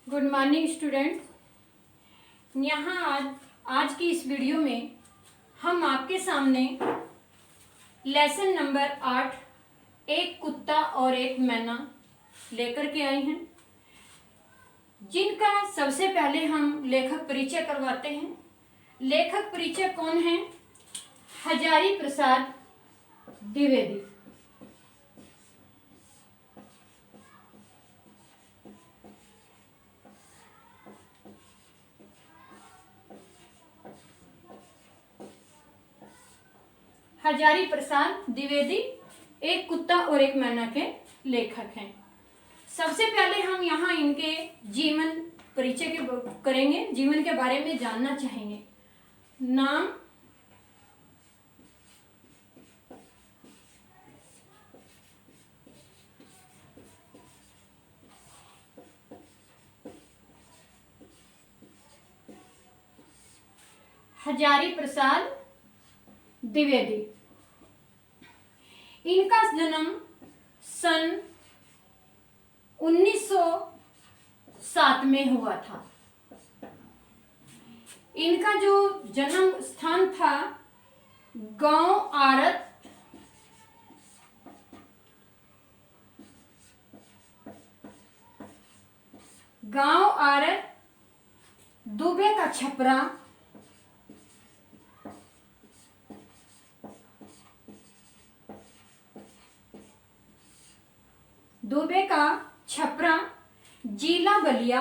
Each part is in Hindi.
Good morning student. यहाँ आज की इस वीडियो में हम आपके सामने लेसन नंबर 8 एक कुत्ता और एक मैना लेकर के आए हैं, जिनका सबसे पहले हम लेखक परिचय करवाते हैं। लेखक परिचय कौन है? हजारी प्रसाद द्विवेदी। हजारी प्रसाद द्विवेदी एक कुत्ता और एक मैना के लेखक हैं। सबसे पहले हम यहाँ इनके जीवन परिचय के करेंगे, जीवन के बारे में जानना चाहेंगे। नाम, हजारी प्रसाद द्विवेदी। इनका जन्म सन 1907 में हुआ था। इनका जो जन्म स्थान था गांव आरत दुबे का छपरा, दुबे का छपरा, जिला बलिया,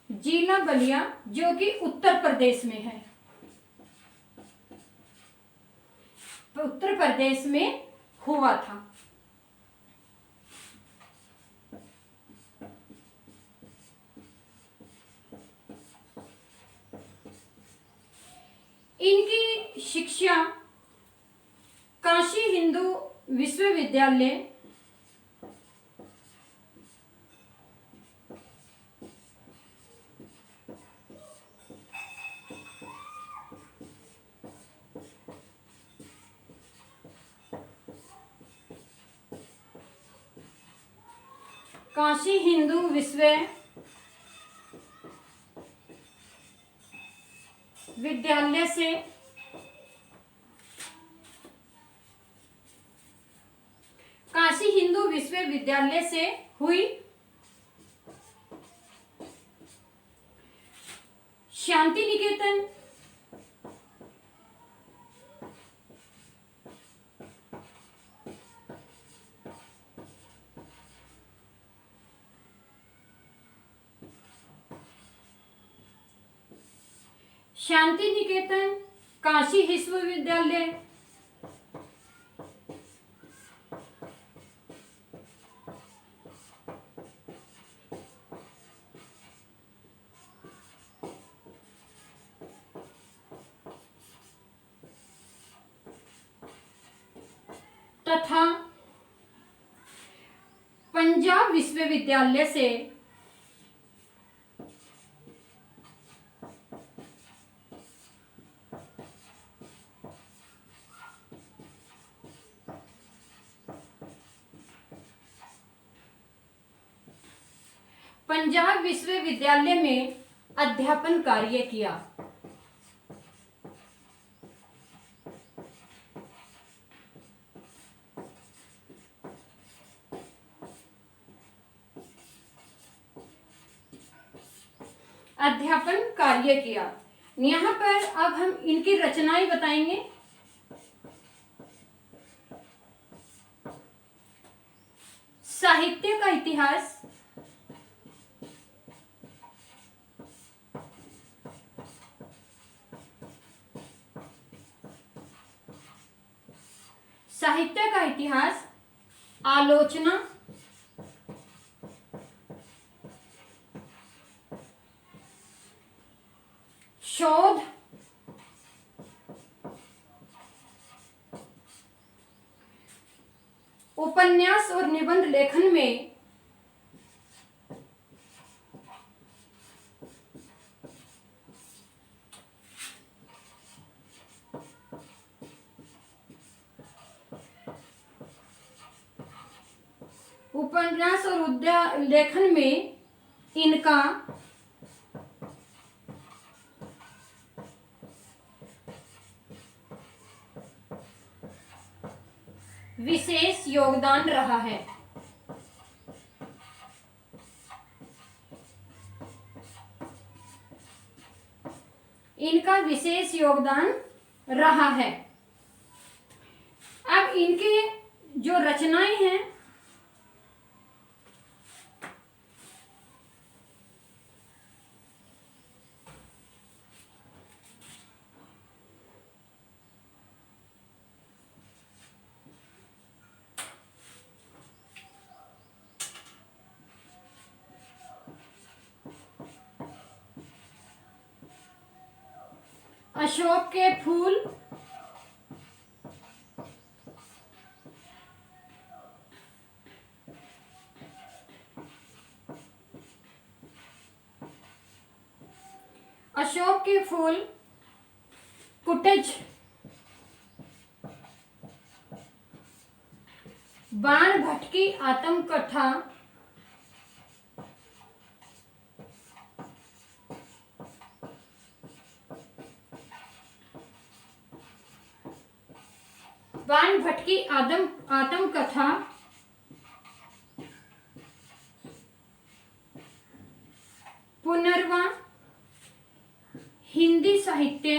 जिला बलिया जो कि उत्तर प्रदेश में है। उत्तर प्रदेश में हुआ था। इनकी शिक्षा काशी हिंदू विश्वविद्यालय काशी हिंदू विश्वविद्यालय से काशी हिंदू विश्वविद्यालय से हुई। शांति निकेतन शांति निकेतन काशी विश्वविद्यालय तथा पंजाब विश्वविद्यालय से पंजाब विश्वविद्यालय में अध्यापन कार्य किया। अध्यापन कार्य किया। यहाँ पर अब हम इनकी रचनाएं बताएंगे। साहित्य का इतिहास, साहित्य का इतिहास, आलोचना, शोध, उपन्यास और निबंध लेखन में उपन्यास और लेखन में इनका विशेष योगदान रहा है। इनका विशेष योगदान रहा है। अब इनके जो रचनाएं हैं अशोक के फूल, अशोक के फूल, कुटिज, बाण भट्ट की आत्मकथा, बाण भट्ट की आत्मकथा, पुनर्वा, हिंदी साहित्य,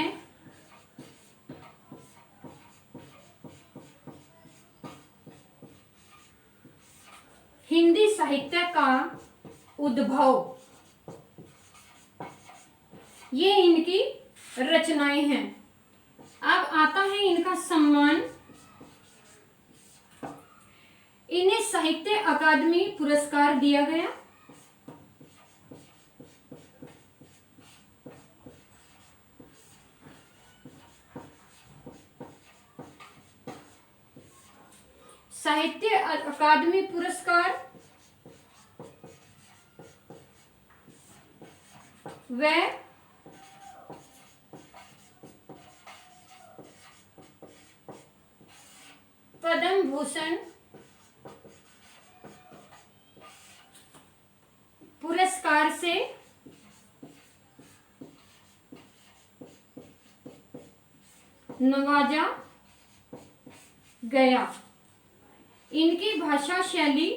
हिंदी साहित्य का उद्भव, ये इनकी रचनाएं हैं। अब आता है इनका सम्मान। इन्हें साहित्य अकादमी पुरस्कार दिया गया। साहित्य अकादमी पुरस्कार व पद्म भूषण पुरस्कार से नवाजा गया। इनकी भाषा शैली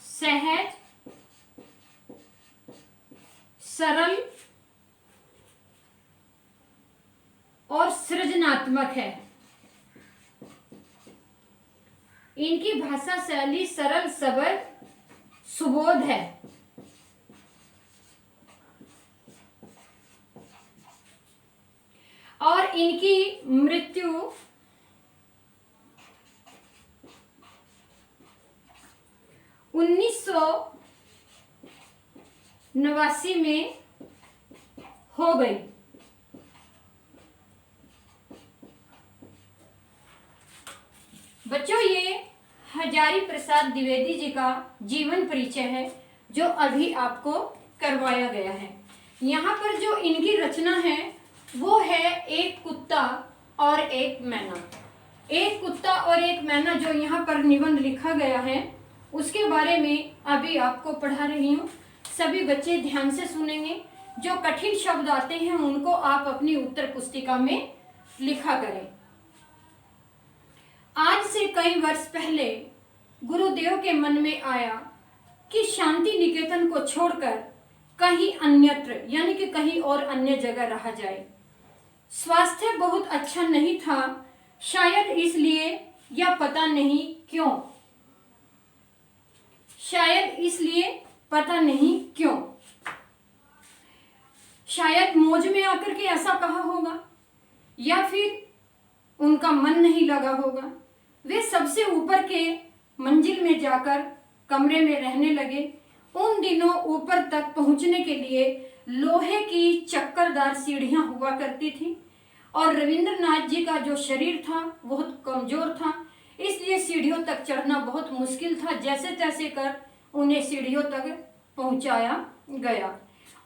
सहज, सरल और सृजनात्मक है। इनकी भाषा शैली सरल, सबल, सुबोध है। और इनकी मृत्यु 1989 में हो गई। बच्चों, ये हजारी प्रसाद द्विवेदी जी का जीवन परिचय है जो अभी आपको करवाया गया है। यहाँ पर जो इनकी रचना है वो है एक कुत्ता और एक मैना। एक कुत्ता और एक मैना जो यहाँ पर निबंध लिखा गया है उसके बारे में अभी आपको पढ़ा रही हूँ। सभी बच्चे ध्यान से सुनेंगे। जो कठिन शब्द आते हैं उनको आप अपनी उत्तर पुस्तिका में लिखा करें। आज से कई वर्ष पहले गुरुदेव के मन में आया कि शांति निकेतन को छोड़कर कहीं अन्यत्र यानी कि कहीं और अन्य जगह रहा जाए। स्वास्थ्य बहुत अच्छा नहीं था, शायद इसलिए या पता नहीं क्यों, शायद इसलिए पता नहीं क्यों, शायद मौज में आकर के ऐसा कहा होगा या फिर उनका मन नहीं लगा होगा। वे सबसे ऊपर के मंजिल में जाकर कमरे में रहने लगे। उन दिनों ऊपर तक पहुंचने के लिए लोहे की चक्करदार सीढ़ियां हुआ करती थी और रविंद्रनाथ जी का जो शरीर था बहुत कमजोर था, इसलिए सीढ़ियों तक चढ़ना बहुत मुश्किल था। जैसे तैसे कर उन्हें सीढ़ियों तक पहुंचाया गया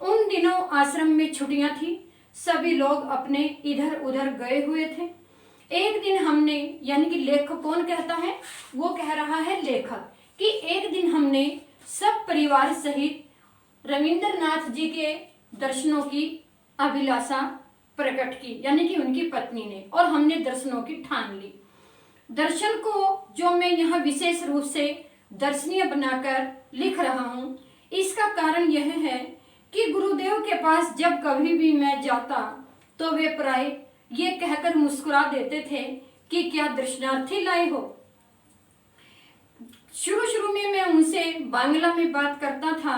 उन दिनों आश्रम में छुट्टियां थी, सभी लोग अपने इधर उधर गए हुए थे। एक दिन हमने, यानी कि लेखक कौन कहता है, वो कह रहा है लेखक, कि एक दिन हमने सब परिवार सहित रविंद्रनाथ जी के दर्शनों की अभिलाषा प्रकट की, यानी कि उनकी पत्नी ने, और हमने दर्शनों की ठान ली। दर्शन को जो मैं यहाँ विशेष रूप से दर्शनीय बनाकर लिख रहा हूँ, इसका कारण यह है कि गुरुदेव के पास जब कभी भी मैं जाता तो वे प्राय ये कहकर मुस्कुरा देते थे कि क्या दर्शनार्थी लाए हो। शुरू में मैं उनसे बांग्ला में बात करता था,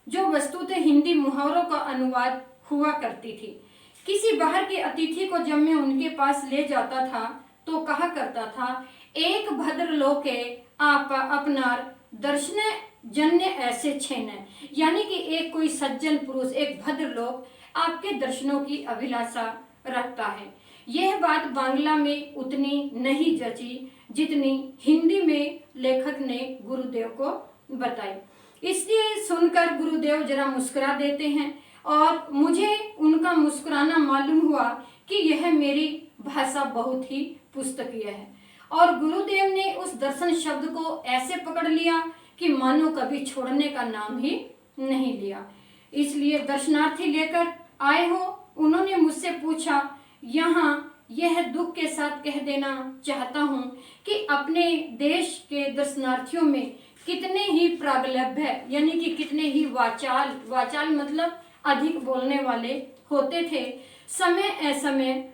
जो वस्तुतः हिंदी मुहावरों का अनुवाद हुआ करती थी। किसी बाहर के अतिथि को जब मैं उनके पास ले जाता था तो कहा करता था, एक भद्र लोके आप अपनार दर्शन जन्य ऐसे छेन, यानी कि एक कोई सज्जन पुरुष, एक भद्र लोग आपके दर्शनों की अभिलाषा रखता है। यह बात बांग्ला में उतनी नहीं जची जितनी हिंदी में लेखक ने गुरुदेव को बताई। इसलिए सुनकर गुरुदेव जरा मुस्कुरा देते हैं और मुझे उनका मुस्कुराना मालूम हुआ कि यह मेरी भाषा बहुत ही पुस्तकीय है। और गुरुदेव ने उस दर्शन शब्द को ऐसे पकड़ लिया कि मानो कभी छोड़ने का नाम ही नहीं लिया। इसलिए दर्शनार्थी लेकर आए हो, उन्होंने मुझसे पूछा, यहाँ यह दुख के साथ कह देना चाहता हूँ कि अपने देश के दर्शनार्थियों में कितने ही प्रागल्भ्य, यानी कि कितने ही वाचाल मतलब अधिक बोलने वाले होते थे। समय असमय,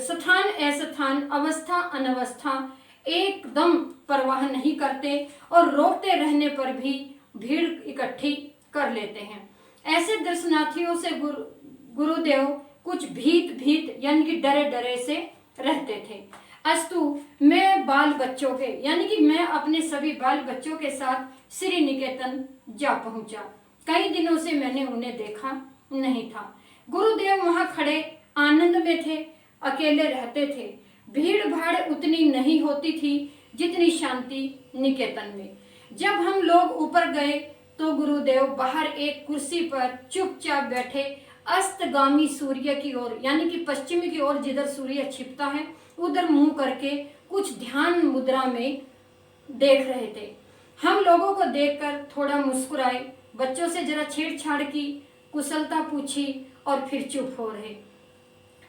स्थान अस्थान, अवस्था अनवस्था एकदम परवाह नहीं करते और रोकते रहने पर भी भीड़ इकट्ठी कर लेते हैं। ऐसे दर्शनार्थियों से गुरुदेव कुछ भीत यानी कि डरे से रहते थे। अस्तु मैं बाल बच्चों के, यानी कि मैं अपने सभी बाल बच्चों के साथ श्री निकेतन जा पहुंचा। कई दिनों से मैंने उन्हें देखा नहीं था। गुरुदेव वहां खड़े आनंद में थे, अकेले रहते थे। भीड़ भाड़ उतनी नहीं होती थी जितनी शांति निकेतन में। जब हम लोग ऊपर गए तो गुरुदेव बाहर एक कुर्सी पर चुपचाप बैठे अस्तगामी सूर्य की ओर, यानी कि पश्चिम की ओर जिधर सूर्य छिपता है उधर मुंह करके कुछ ध्यान मुद्रा में देख रहे थे। हम लोगों को देखकर थोड़ा मुस्कुराए, बच्चों से जरा छेड़छाड़ की, कुशलता पूछी और फिर चुप हो रहे।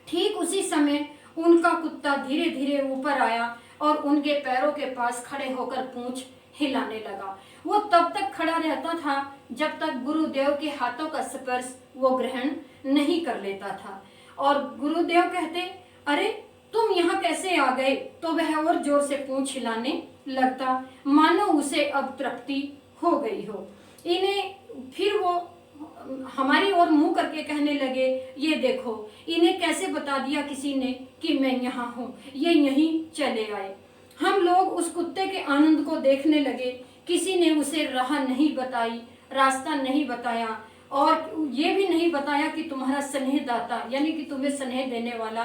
ठीक उसी समय उनका कुत्ता धीरे धीरे ऊपर आया और उनके पैरों के पास खड़े होकर पूंछ हिलाने लगा। वो तब तक खड़ा रहता था जब तक गुरुदेव के हाथों का स्पर्श वो ग्रहण नहीं कर लेता था। और गुरुदेव कहते, अरे तुम यहाँ कैसे आ गए? तो वह और जोर से पूंछ हिलाने लगता, मानो उसे अब तृप्ति हो गई हो। फिर वो हमारी ओर मुंह करके कहने लगे, ये देखो, इन्हें कैसे बता दिया किसी ने कि मैं यहाँ हूँ, ये यहीं चले आए। हम लोग उस कुत्ते के आनंद को देखने लगे। किसी ने उसे राह नहीं बताई, रास्ता नहीं बताया और ये भी नहीं बताया कि तुम्हारा स्नेहदाता, यानी कि तुम्हें स्नेह देने वाला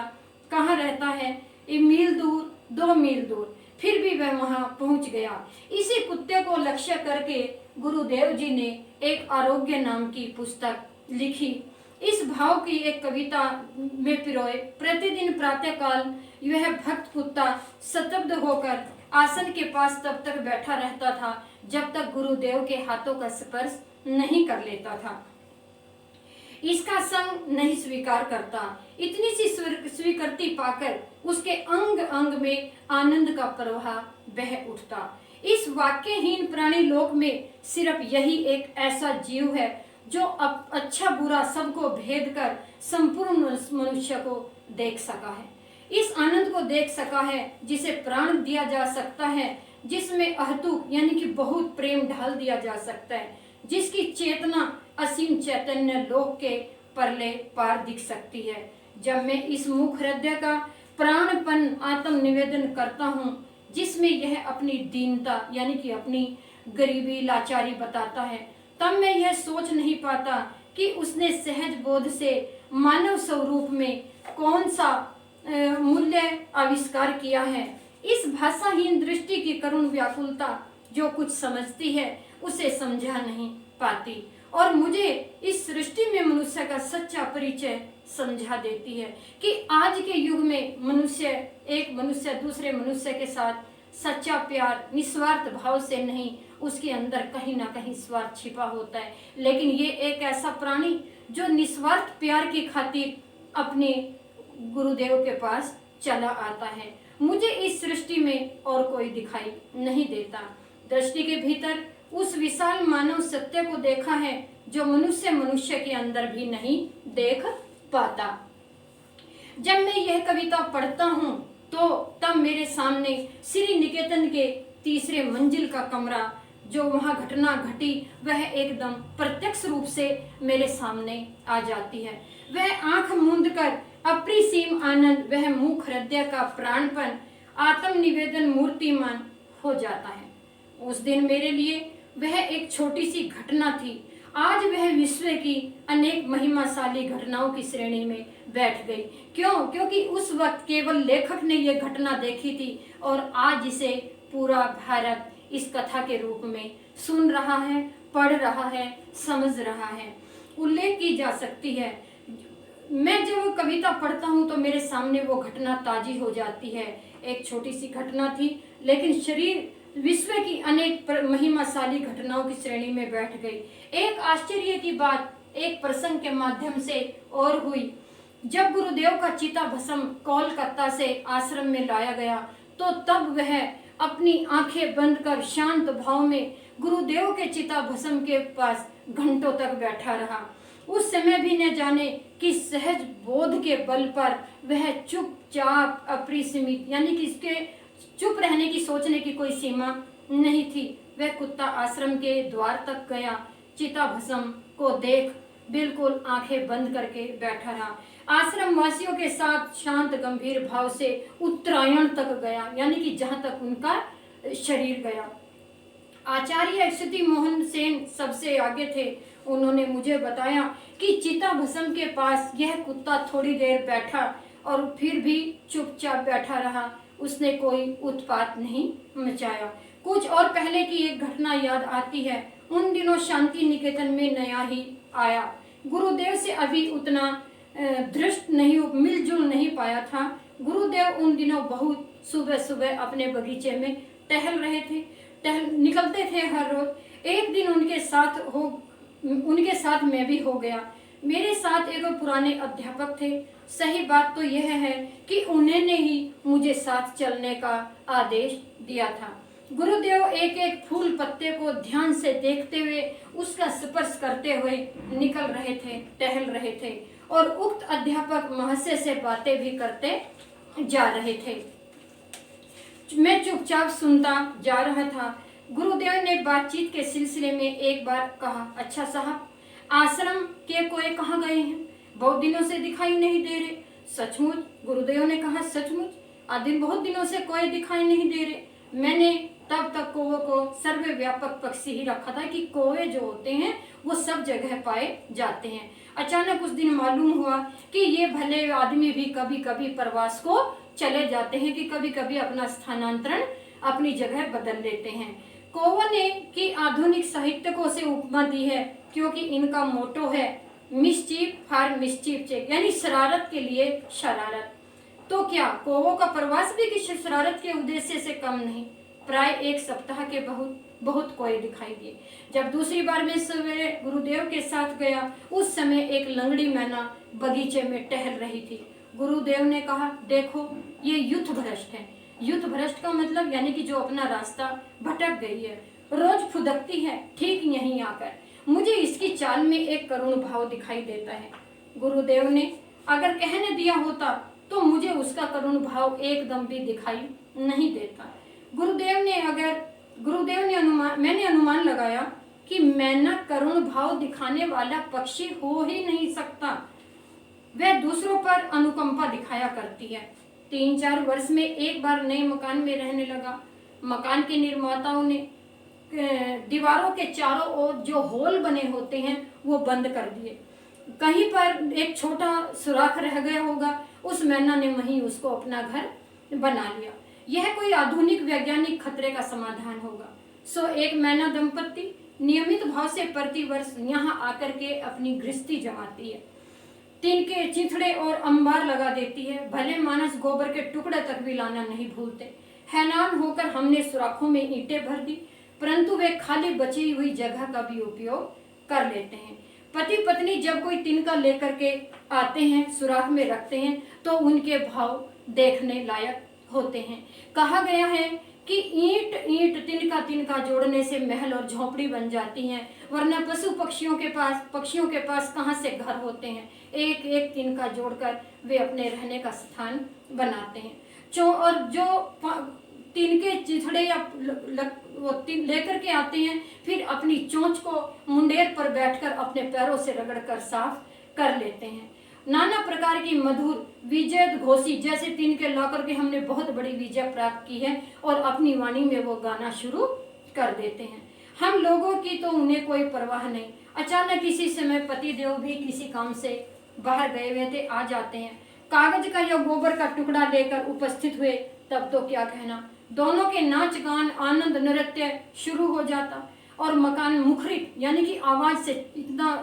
कहाँ रहता है। 1 मील दूर, 2 मील दूर, फिर भी वह वहां पहुंच गया। इसी कुत्ते को लक्ष्य करके गुरुदेव जी ने एक आरोग्य नाम की पुस्तक लिखी। इस भाव की एक कविता में पिरोए प्रतिदिन प्रातःकाल यह भक्त कुत्ता स्तब्ध होकर आसन के पास तब तक बैठा रहता था जब तक गुरुदेव के हाथों का स्पर्श नहीं कर लेता था। इसका संग नहीं स्वीकार करता। इतनी सी स्वीकृति पाकर उसके अंग अंग में आनंद का प्रवाह बह उठता। इस वाक्यहीन प्राणी लोक में सिर्फ यही एक ऐसा जीव है जो अच्छा बुरा सबको भेद कर संपूर्ण मनुष्य को देख सका है। इस आनंद को देख सका है जिसे प्राण दिया जा सकता है, जिसमें अहतुक यानी कि बहुत प्रेम ढाल दिया जा सकता है, जिसकी चेतना असीम चैतन्य लोक के परले पार दिख सकती है। जब मैं इस मुख हृदय का प्राणपन आत्म निवेदन करता हूँ, जिसमें यह अपनी दीनता यानी कि अपनी गरीबी लाचारी बताता है, तब मैं यह सोच नहीं पाता कि उसने सहज बोध से मानव स्वरूप में कौन सा मूल्य आविष्कार किया है। इस भाषाहीन दृष्टि की करुण व्याकुलता जो कुछ समझती है उसे समझा नहीं पाती और मुझे इस सृष्टि में मनुष्य का सच्चा परिचय समझा देती है कि आज के युग में एक मनुष्य दूसरे मनुष्य के साथ सच्चा प्यार निस्वार्थ भाव से नहीं, उसके अंदर कहीं ना कहीं स्वार्थ छिपा होता है। लेकिन ये एक ऐसा प्राणी जो निस्वार्थ प्यार की खातिर अपने गुरुदेव के पास चला आता है। मुझे इस सृष्टि में और कोई दिखाई नहीं देता। दृष्टि के भीतर उस विशाल मानव सत्य को देखा है जो मनुष्य के अंदर भी नहीं देख पाता। जब मैं यह कविता पढ़ता हूँ तो तब मेरे सामने श्री निकेतन के तीसरे मंजिल का कमरा, जो वहाँ घटना घटी, वह एकदम प्रत्यक्ष रूप से मेरे सामने आ जाती है। वह आंख मूंद कर अप्रिसीम आनंद, वह मुख हृदय का प्राणपन, आत्म निवेदन मूर्तिमान हो जाता है। उस दिन मेरे लिए वह एक छोटी सी घटना थी, आज वह विश्व की अनेक महिमाशाली घटनाओं की श्रेणी में बैठ गई। क्यों? क्योंकि उस वक्त केवल लेखक ने यह घटना देखी थी और आज इसे पूरा भारत इस कथा के रूप में सुन रहा है, पढ़ रहा है, समझ रहा है। उल्लेख की जा सकती है। मैं जब कविता पढ़ता हूँ तो मेरे सामने वो घटना ताजी हो जाती है। एक छोटी सी घटना थी, लेकिन शरीर विश्व की अनेक महिमाशाली घटनाओं की श्रेणी में बैठ गई। एक आश्चर्य की बात एक प्रसंग के माध्यम से और हुई। जब गुरुदेव का चिता भस्म कोलकाता से आश्रम में लाया गया तो तब वह अपनी आंखें बंद कर शांत भाव में गुरुदेव के चिता भस्म के पास घंटों तक बैठा रहा। उस समय भी न जाने कि सहज बोध के बल पर वह चुपचाप अपरिसीमित, यानी कि इसके चुप रहने की, सोचने की कोई सीमा नहीं थी। वह कुत्ता आश्रम के द्वार तक गया, चिता भस्म को देख बिल्कुल आंखें बंद करके बैठा रहा। आश्रम वासियों के साथ शांत गंभीर भाव से उत्तरायण तक गया, यानी कि जहां तक उनका शरीर गया। आचार्य अक्षति मोहन सेन सबसे आगे थे। उन्होंने मुझे बताया कि चिता भस्म के पास यह कुत्ता थोड़ी देर बैठा और फिर भी चुपचाप बैठा रहा। उसने कोई उत्पात नहीं मचाया। कुछ और पहले की एक घटना याद आती है। उन दिनों शांति निकेतन में नया ही आया, गुरुदेव से अभी उतना दृष्ट नहीं, मिलजुल नहीं पाया था। गुरुदेव उन दिनों बहुत सुबह सुबह अपने बगीचे में टहल रहे थे, निकलते थे हर रोज। एक दिन उनके साथ मैं भी हो गया। मेरे साथ एक पुराने अध्यापक थे। सही बात तो यह है कि उन्होंने ही मुझे साथ चलने का आदेश दिया था। गुरुदेव एक एक फूल पत्ते को ध्यान से देखते हुए, उसका स्पर्श करते हुए निकल रहे थे, टहल रहे थे और उक्त अध्यापक महर्षि से बातें भी करते जा रहे थे। मैं चुपचाप सुनता जा रहा था। गुरुदेव ने बातचीत के सिलसिले में एक बार कहा, अच्छा साहब, आश्रम के कोई कहाँ गए हैं? बहुत दिनों से दिखाई नहीं दे रहे। सचमुच? गुरुदेव ने कहा, सचमुच आदिन बहुत दिनों से कोई दिखाई नहीं दे रहे। मैंने तब तक कौवे को सर्वव्यापक पक्षी ही रखा था कि कौवे जो होते हैं वो सब जगह पाए जाते हैं। अचानक उस दिन मालूम हुआ कि ये भले आदमी भी कभी कभी प्रवास को चले जाते हैं, कि कभी कभी अपना स्थानांतरण, अपनी जगह बदल लेते हैं। कौवे ने की आधुनिक साहित्यकों से उपमा दी है, क्योंकि इनका मोटो है मिस्चीफ फॉर मिस्चीफ, यानी शरारत के लिए शरारत। तो क्या कौवों का प्रवास भी किसी शरारत के उद्देश्य से कम नहीं? प्राय एक सप्ताह के बहुत कोई दिखाई दिए। जब दूसरी बार मैं सवेरे गुरुदेव के साथ गया, उस समय एक लंगड़ी मैना बगीचे में टहल रही थी। गुरुदेव ने कहा, देखो ये युथ भ्रष्ट है। युथ भ्रष्ट का मतलब यानी कि जो अपना रास्ता भटक गई है, रोज फुदकती है ठीक यहीं आकर। मुझे इसकी चाल में एक करुण भाव दिखाई देता है। गुरुदेव ने अगर कहने दिया होता तो मुझे उसका करुण भाव एकदम भी दिखाई नहीं देता। मैंने अनुमान लगाया कि मैना करुण भाव दिखाने वाला पक्षी हो ही नहीं सकता। वह दूसरों पर अनुकंपा दिखाया करती है। 3-4 वर्ष में एक बार नए मकान में रहने लगा। मकान के निर्माताओं ने दीवारों के चारों ओर जो होल बने होते हैं वो बंद कर दिए। कहीं पर एक छोटा सुराख रह गया होगा, उस मैना ने वहीं उसको अपना घर बना लिया। यह कोई आधुनिक वैज्ञानिक खतरे का समाधान होगा। सो एक मैना दंपत्ति नियमित भाव से प्रतिवर्ष यहाँ आकर के अपनी गृहस्थी जमाती है। टिन के चिथड़े और अंबार लगा देती है। भले मानस गोबर के टुकड़े तक भी लाना नहीं भूलते। हैरान होकर हमने सुराखों में ईंटें भर दी, परंतु वे खाली बची हुई जगह का भी उपयोग कर लेते हैं। पति पत्नी जब कोई तिनका लेकर के आते हैं, सुराख में रखते हैं, तो उनके भाव देखने लायक होते हैं। कहा गया है कि ईंट ईंट तिनका तिनका जोड़ने से महल और झोपड़ी बन जाती हैं, वरना पशु पक्षियों के पास कहाँ से घर होते हैं। एक एक तिनका जोड़कर वे अपने रहने का स्थान बनाते हैं। और जो तिनके चिथड़े या लेकर के आते हैं, फिर अपनी चोंच को मुंडेर पर बैठकर अपने पैरों से रगड़कर साफ कर लेते हैं। नाना प्रकार की मधुर विजय घोषी जैसे तिनके लाकर के हमने बहुत बड़ी विजय प्राप्त की है और अपनी वाणी में वो गाना शुरू कर देते हैं। हम लोगों की तो उन्हें कोई परवाह नहीं। अचानक किसी समय पति देव भी किसी काम से बाहर गए हुए थे, आ जाते हैं। कागज का या गोबर का टुकड़ा लेकर उपस्थित हुए, तब तो क्या कहना, दोनों के नाच गान आनंद नृत्य शुरू हो जाता और मकान मुखरित यानी कि आवाज से इतना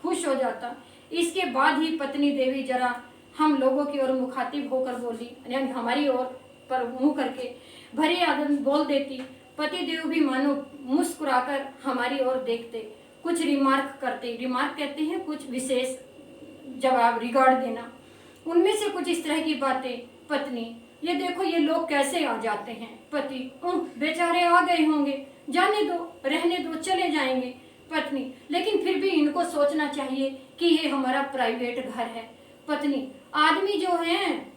खुश हो जाता। इसके बाद ही पत्नी देवी जरा हम लोगों की ओर मुखातिब होकर बोली, यानी हमारी ओर पर मुंह करके भरी आदत बोल देती। पति देव भी मानो मुस्कुराकर हमारी ओर देखते, कुछ रिमार्क करते। रिमार्क कहते हैं कुछ विशेष जवाब, रिगार्ड देना। उनमें से कुछ इस तरह की बातें। पत्नी, ये देखो ये लोग कैसे आ जाते हैं। पति, बेचारे आ गए होंगे, जाने दो, रहने दो, चले जाएंगे। पत्नी, लेकिन फिर भी इनको सोचना चाहिए कि ये हमारा प्राइवेट घर है। पत्नी, आदमी जो हैं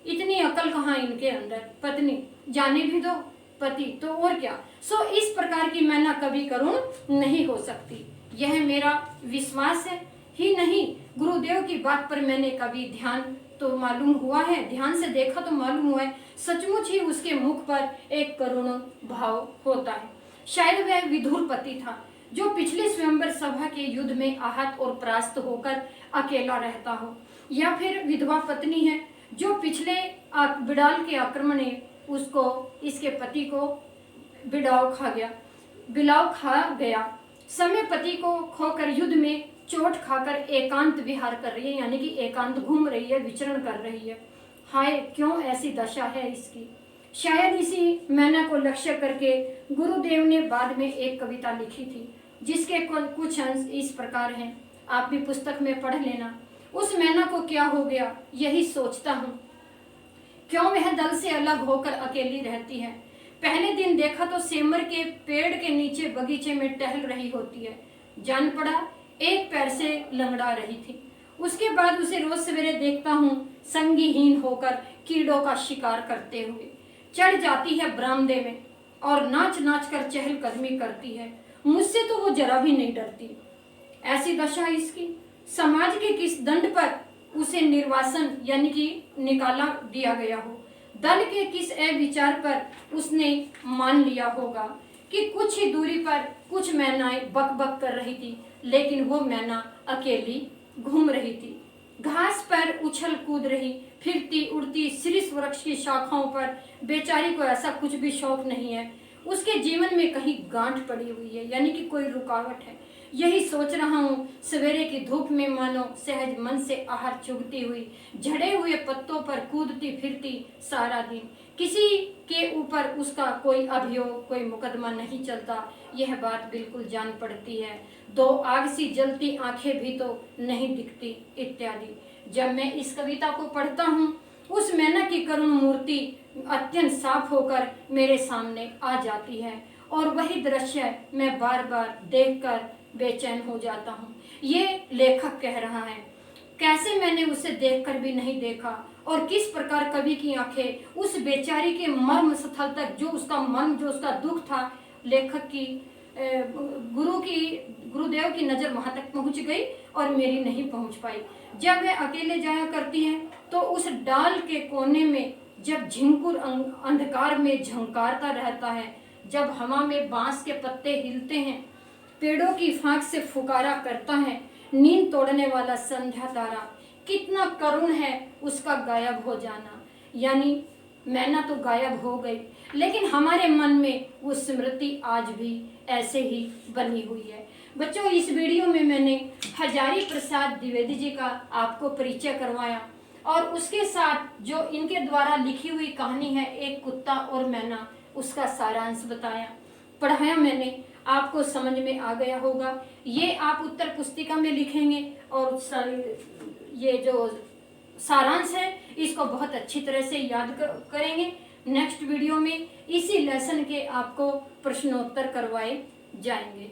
इतनी अकल कहाँ इनके अंदर। पत्नी, जाने भी दो। पति, तो और क्या। सो इस प्रकार की मैं ना कभी करुण नहीं हो सकती, यह मेरा विश्वास है ही नहीं, गुरुदेव की बात पर मैंने कभी ध्यान तो मालूम हुआ है, ध्यान से देखा तो मालूम हुआ है, सचमुच ही उसके मुख पर एक करुण भाव होता है। शायद वह विधुर पति था जो पिछले स्वयंवर सभा के युद्ध में आहत और परास्त होकर अकेला रहता हो, या फिर विधवा पत्नी है जो पिछले बिडाल के आक्रमण ने उसको, इसके पति को बिलाव खा गया। समय पति को खोकर युद्ध में चोट खाकर एकांत विहार कर रही है, यानी कि एकांत घूम रही है, विचरण कर रही है। हाय, क्यों ऐसी दशा है इसकी। शायद इसी मैना को लक्ष्य करके गुरुदेव ने बाद में एक कविता लिखी थी, जिसके कुछ अंश इस प्रकार हैं, आप भी पुस्तक में पढ़ लेना। उस मैना को क्या हो गया, यही सोचता हूँ, क्यों वह दल से अलग होकर अकेली रहती है। पहले दिन देखा तो सेमर के पेड़ के नीचे बगीचे में टहल रही होती है, जान पड़ा एक पैर से लंगड़ा रही थी। उसके बाद उसे रोज सवेरे देखता हूँ संगीहीन होकर कीड़ों का शिकार करते हुए। चढ़ जाती है बरामदे में और नाच नाच कर चहलकदमी करती है। मुझसे तो वो जरा भी नहीं डरती। ऐसी दशा इसकी, समाज के किस दंड पर उसे निर्वासन यानी कि निकाला दिया गया हो, दल के किस अविचार पर उसने मान लिया होगा कि कुछ ही दूरी पर कुछ मैनाएं बक बक कर रही थी, लेकिन वो मैना अकेली घूम रही थी, घास पर उछल कूद रही, फिरती उड़ती शीर्ष वृक्ष की शाखाओं पर। बेचारी को ऐसा कुछ भी शौक नहीं है, उसके जीवन में कहीं गांठ पड़ी हुई है, यानी कि कोई रुकावट है। यही सोच रहा हूँ, सवेरे की धूप में मानो सहज मन से आहार चुगती हुई झड़े हुए पत्तों पर कूदती फिरती सारा दिन। किसी के ऊपर उसका कोई अभियोग, कोई मुकदमा नहीं चलता, यह बात बिल्कुल जान पड़ती है। दो आग सी जलती आंखें भी तो नहीं दिखती, इत्यादि। जब मैं इस कविता को पढ़ता हूँ, उस मैना की करुण मूर्ति अत्यंत साफ होकर मेरे सामने आ जाती है और वही दृश्य मैं बार बार देखकर बेचैन हो जाता हूँ। ये लेखक कह रहा है, कैसे मैंने उसे देखकर भी नहीं देखा और किस प्रकार कवि की आंखें उस बेचारी के मर्म स्थल तक, जो उसका मन, जो उसका दुख था, लेखक की गुरुदेव की नजर वहां तक पहुंच गई और मेरी नहीं पहुंच पाई। जब वह अकेले जाया करती है तो उस डाल के कोने में जब झिंकुर अंधकार में झंकारता रहता है, जब हवा में बांस के पत्ते हिलते हैं, पेड़ों की फांक से फुकारा करता है नींद तोड़ने वाला संध्या तारा, कितना करुण है उसका गायब हो जाना। यानी मैना तो गायब हो गई, लेकिन हमारे मन में वो स्मृति आज भी ऐसे ही बनी हुई है। बच्चों, इस वीडियो में मैंने हजारी प्रसाद द्विवेदी जी का आपको परिचय करवाया और उसके साथ जो इनके द्वारा लिखी हुई कहानी है एक कुत्ता और मैना, उसका सारांश बताया, पढ़ाया मैंने। आपको समझ में आ गया होगा। ये आप उत्तर पुस्तिका में लिखेंगे और ये जो सारांश है इसको बहुत अच्छी तरह से याद करेंगे। नेक्स्ट वीडियो में इसी लेसन के आपको प्रश्नोत्तर करवाए जाएंगे।